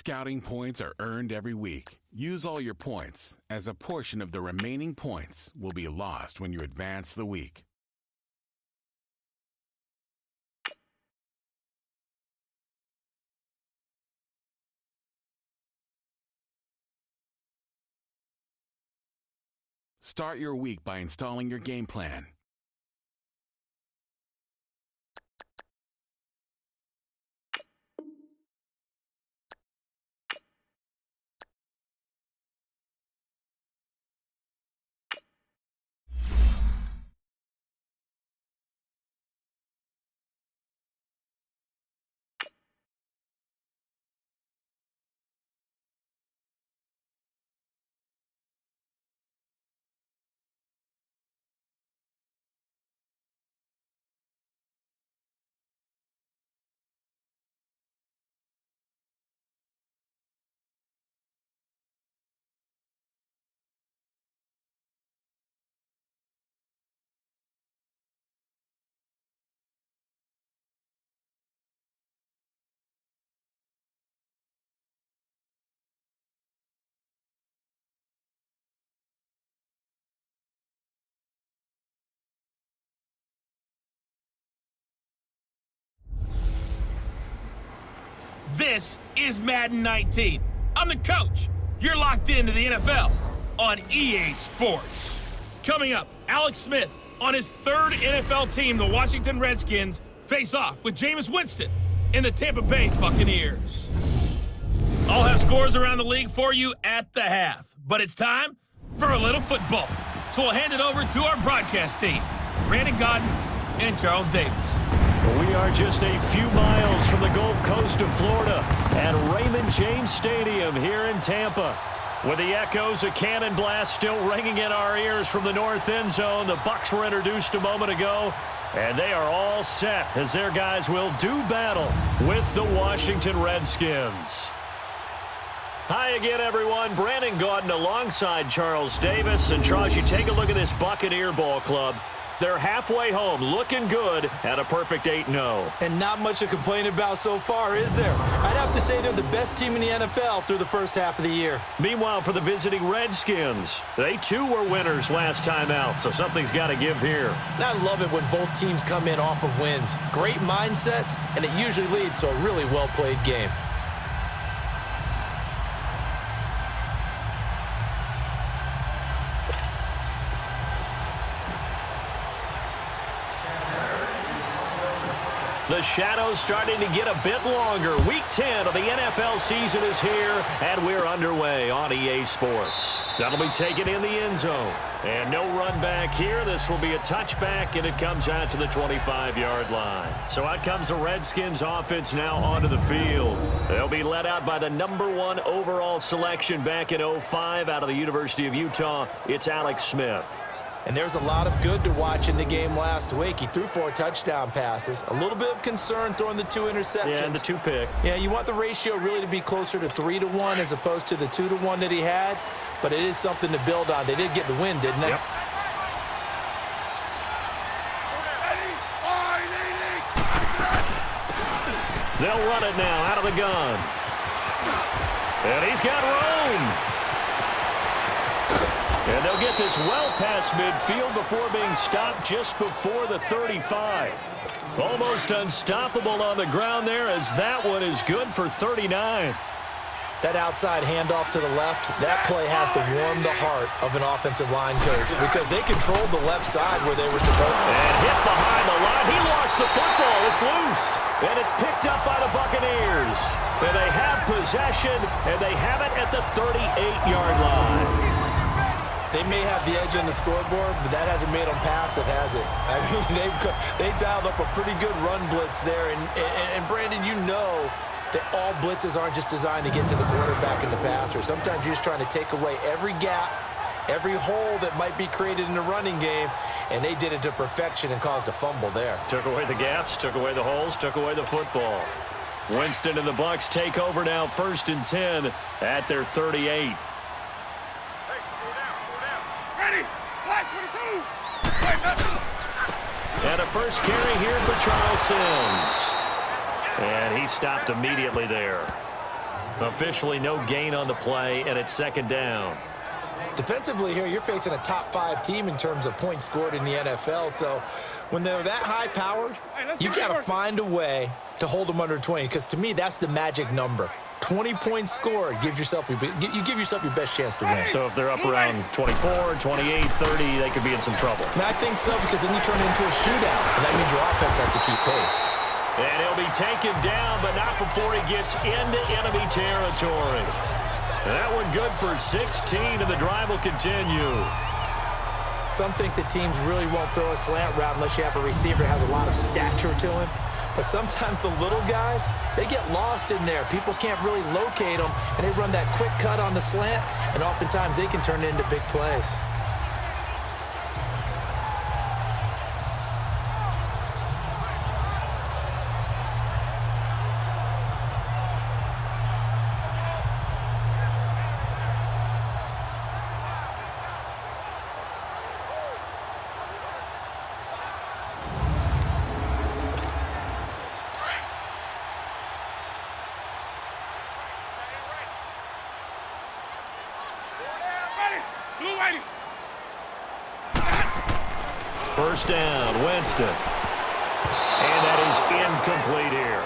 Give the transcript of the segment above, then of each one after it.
Scouting points are earned every week. Use all your points, as a portion of the remaining points will be lost when you advance the week. Start your week by installing your game plan. This is Madden 19. I'm the coach. You're locked into the NFL on EA Sports. Coming up, Alex Smith on his third NFL team, the Washington Redskins, face off with Jameis Winston in the Tampa Bay Buccaneers. I'll have scores around the league for you at the half, but it's time for a little football. So we'll hand it over to our broadcast team, Brandon Godden and Charles Davis. We are just a few miles from the Gulf Coast of Florida at Raymond James Stadium here in Tampa. With the echoes of cannon blast still ringing in our ears from the north end zone, the Bucs were introduced a moment ago, and they are all set as their guys will do battle with the Washington Redskins. Hi again, everyone. Brandon Gaudin alongside Charles Davis. And Charles, you take a look at this Buccaneer ball club. They're halfway home, looking good at a perfect 8-0. And not much to complain about so far, is there? I'd have to say they're the best team in the NFL through the first half of the year. Meanwhile, for the visiting Redskins, they too were winners last time out, so something's got to give here. And I love it when both teams come in off of wins. Great mindsets, and it usually leads to a really well-played game. The shadow's starting to get a bit longer. Week 10 of the NFL season is here, and we're underway on EA Sports. That'll be taken in the end zone. And no run back here. This will be a touchback, and it comes out to the 25-yard line. So out comes the Redskins offense now onto the field. They'll be led out by the #1 overall selection back in 2005 out of the University of Utah. It's Alex Smith. And there's a lot of good to watch in the game last week. He threw 4 touchdown passes. A little bit of concern throwing the 2 interceptions. Yeah, and the 2 pick. Yeah, you want the ratio really to be closer to 3-1 as opposed to the 2-1 that he had. But it is something to build on. They did get the win, didn't they? Yep. They'll run it now out of the gun. And he's got room. And they'll get this well past midfield before being stopped just before the 35. Almost unstoppable on the ground there, as that one is good for 39. That outside handoff to the left, that play has to warm the heart of an offensive line coach because they controlled the left side where they were supposed to. And hit behind the line. He lost the football. It's loose. And it's picked up by the Buccaneers. And they have possession, and they have it at the 38-yard line. They may have the edge on the scoreboard, but that hasn't made them passive, has it? I mean, they dialed up a pretty good run blitz there. And Brandon, you know that all blitzes aren't just designed to get to the quarterback and the passer. Sometimes you're just trying to take away every gap, every hole that might be created in the running game, and they did it to perfection and caused a fumble there. Took away the gaps, took away the holes, took away the football. Winston and the Bucs take over now, 1st and 10 at their 38. And a first carry here for Charles Sims. And he stopped immediately there. Officially no gain on the play, and it's second down. Defensively here, you're facing a top-5 team in terms of points scored in the NFL. So when they're that high-powered, you've got to find a way to hold them under 20, because to me, that's the magic number. 20 points scored gives yourself you give yourself your best chance to win. So if they're up around 24, 28, 30, they could be in some trouble. And I think so, because then you turn it into a shootout, and that means your offense has to keep pace. And he'll be taken down, but not before he gets into enemy territory. That one good for 16, and the drive will continue. Some think the teams really won't throw a slant route unless you have a receiver that has a lot of stature to him. But sometimes the little guys, they get lost in there. People can't really locate them, and they run that quick cut on the slant, and oftentimes they can turn it into big plays. First down, Winston. And that is incomplete here.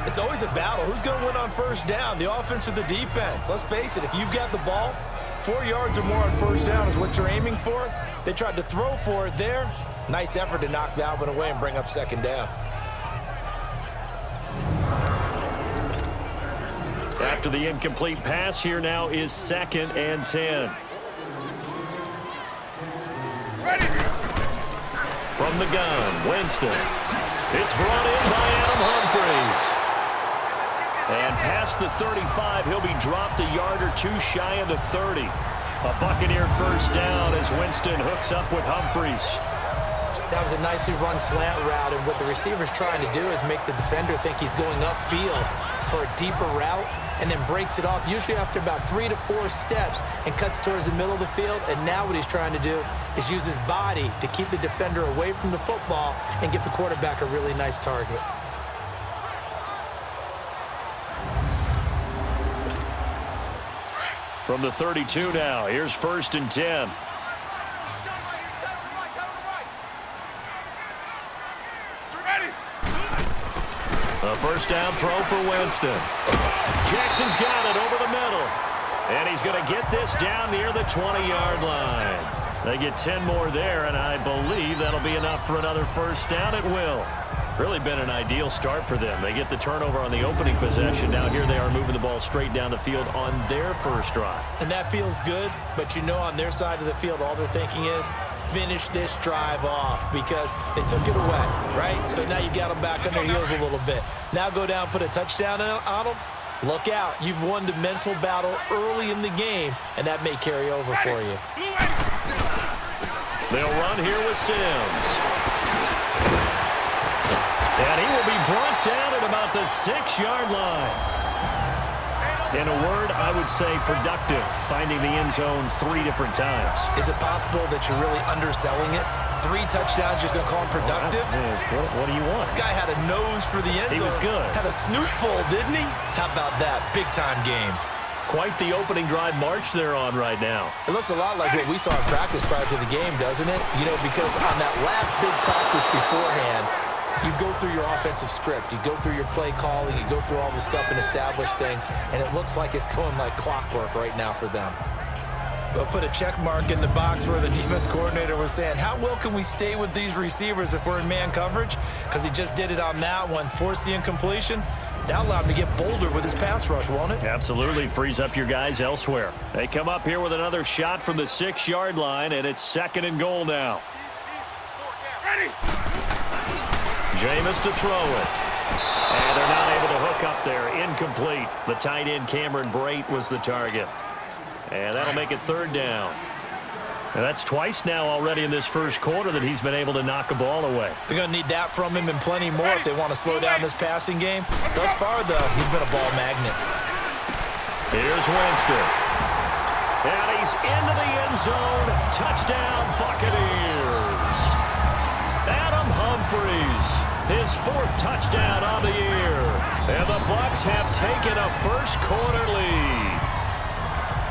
It's always a battle. Who's going to win on first down, the offense or the defense? Let's face it, if you've got the ball, 4 yards or more on first down is what you're aiming for. They tried to throw for it there. Nice effort to knock that one away and bring up second down. After the incomplete pass, here now is 2nd and 10. From the gun, Winston. It's brought in by Adam Humphries. And past the 35, he'll be dropped a yard or two shy of the 30. A Buccaneer first down as Winston hooks up with Humphries. That was a nicely run slant route, and what the receiver's trying to do is make the defender think he's going upfield for a deeper route, and then breaks it off, usually after about 3 to 4 steps, and cuts towards the middle of the field. And now what he's trying to do is use his body to keep the defender away from the football and give the quarterback a really nice target. From the 32 now, here's 1st and 10. A first down throw for Winston. Jackson's got it over the middle. And he's going to get this down near the 20-yard line. They get 10 more there, and I believe that'll be enough for another first down. It will. Really been an ideal start for them. They get the turnover on the opening possession. Now here they are moving the ball straight down the field on their first drive. And that feels good, but you know on their side of the field all they're thinking is finish this drive off because they took it away, right? So now you got them back on their heels a little bit. Now go down, put a touchdown on them. Look out. You've won the mental battle early in the game, and that may carry over for you. They'll run here with Sims. And he will be brought down at about the 6-yard line. In a word, I would say productive, finding the end zone 3 different times. Is it possible that you're really underselling it? 3 touchdowns, just going to call him productive? What do you want? This guy had a nose for the end zone. He was good. Had a snootful, didn't he? How about that? Big-time game. Quite the opening drive march they're on right now. It looks a lot like what we saw in practice prior to the game, doesn't it? You know, because on that last big practice beforehand, you go through your offensive script. You go through your play calling. You go through all the stuff and establish things. And it looks like it's going like clockwork right now for them. We'll put a check mark in the box where the defense coordinator was saying, how well can we stay with these receivers if we're in man coverage? Because he just did it on that one. Force the incompletion. That allowed him to get bolder with his pass rush, won't it? Absolutely. Frees up your guys elsewhere. They come up here with another shot from the 6-yard line, and it's 2nd and goal now. Ready? Jameis to throw it. And they're not able to hook up there. Incomplete. The tight end, Cameron Brate, was the target. And that'll make it 3rd down. And that's twice now already in this first quarter that he's been able to knock a ball away. They're going to need that from him and plenty more if they want to slow down this passing game. Thus far, though, he's been a ball magnet. Here's Winston. And he's into the end zone. Touchdown, Buccaneers. Adam Humphries, his 4th touchdown on the year. Bucs have taken a first-quarter lead.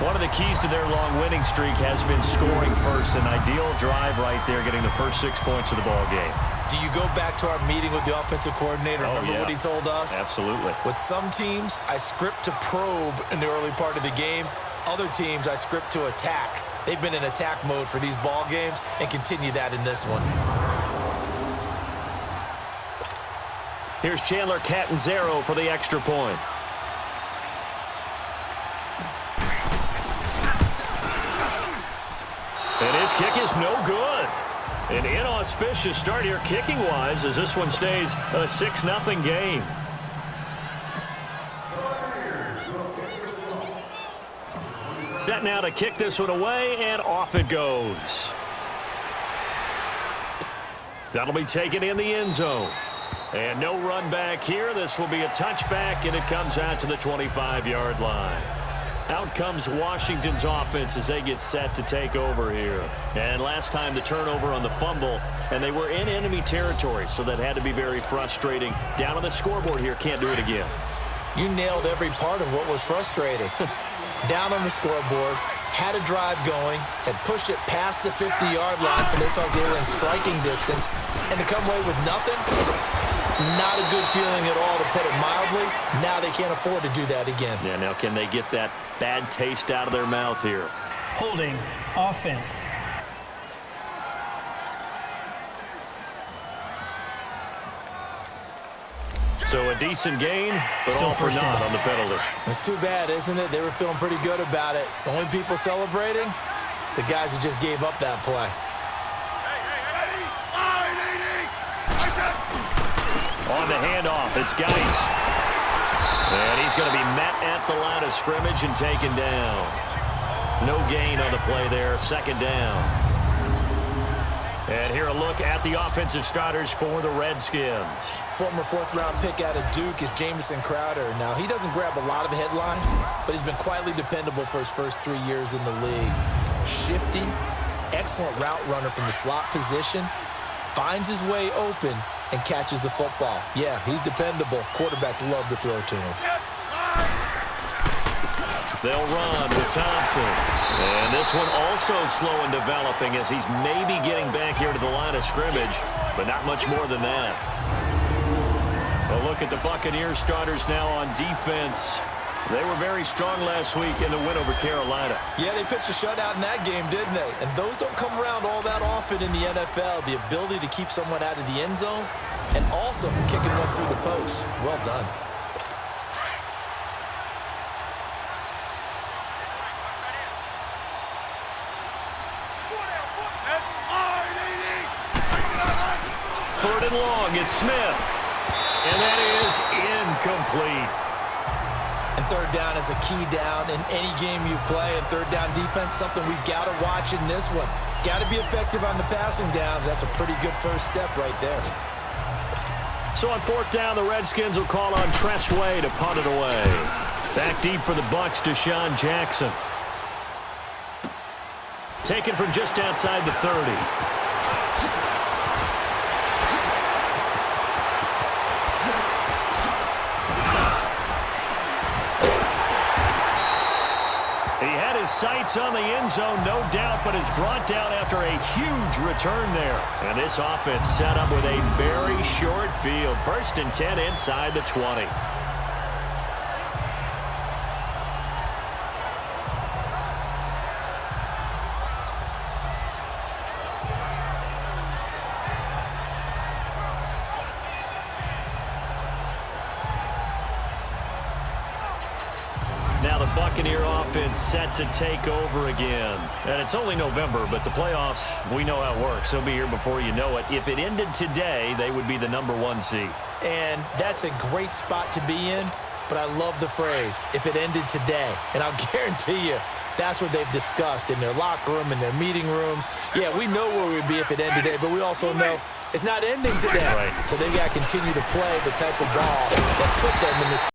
One of the keys to their long winning streak has been scoring first. An ideal drive right there, getting the first 6 points of the ball game. Do you go back to our meeting with the offensive coordinator? Remember what he told us? Absolutely. With some teams, I script to probe in the early part of the game. Other teams, I script to attack. They've been in attack mode for these ball games and continue that in this one. Here's Chandler Catanzaro for the extra point. And his kick is no good. An inauspicious start here kicking-wise as this one stays a 6-0 game. Set now to kick this one away, and off it goes. That'll be taken in the end zone. And no run back here. This will be a touchback, and it comes out to the 25-yard line. Out comes Washington's offense as they get set to take over here. And last time the turnover on the fumble, and they were in enemy territory, so that had to be very frustrating. Down on the scoreboard here, can't do it again. You nailed every part of what was frustrating. Down on the scoreboard, had a drive going, had pushed it past the 50-yard line, so they felt they were in striking distance, and to come away with nothing, not a good feeling at all, to put it mildly. Now they can't afford to do that again. Yeah, now can they get that bad taste out of their mouth here? Holding offense. So a decent gain, but Still all for first naught down on the penalty. It's too bad, isn't it? They were feeling pretty good about it. The only people celebrating, the guys who just gave up that play. On the handoff, it's Geis. And he's going to be met at the line of scrimmage and taken down. No gain on the play there, second down. And here a look at the offensive starters for the Redskins. Former fourth-round pick out of Duke is Jamison Crowder. Now, he doesn't grab a lot of headlines, but he's been quietly dependable for his first 3 years in the league. Shifty, excellent route runner from the slot position, finds his way open, and catches the football. Yeah, he's dependable. Quarterbacks love to throw to him. They'll run with Thompson. And this one also slow in developing as he's maybe getting back here to the line of scrimmage, but not much more than that. A look at the Buccaneers starters now on defense. They were very strong last week in the win over Carolina. Yeah, they pitched a shutout in that game, didn't they? And those don't come around all that often in the NFL. The ability to keep someone out of the end zone and also kicking one through the post. Well done. Third and long, it's Smith. And that is incomplete. And third down is a key down in any game you play. And third down defense, something we've got to watch in this one. Got to be effective on the passing downs. That's a pretty good first step right there. So on fourth down, the Redskins will call on Tressway to punt it away. Back deep for the Bucs, Deshaun Jackson. Taken from just outside the 30. Sights on the end zone, no doubt, but is brought down after a huge return there. And this offense set up with a very short field. First and 10 inside the 20. Now the Buccaneer offense set to take over again. And it's only November, but the playoffs, we know how it works. They'll be here before you know it. If it ended today, they would be the #1 seed. And that's a great spot to be in, but I love the phrase, if it ended today. And I'll guarantee you, that's what they've discussed in their locker room, in their meeting rooms. Yeah, we know where we'd be if it ended today, but we also know it's not ending today. Right. So they've got to continue to play the type of ball that put them in this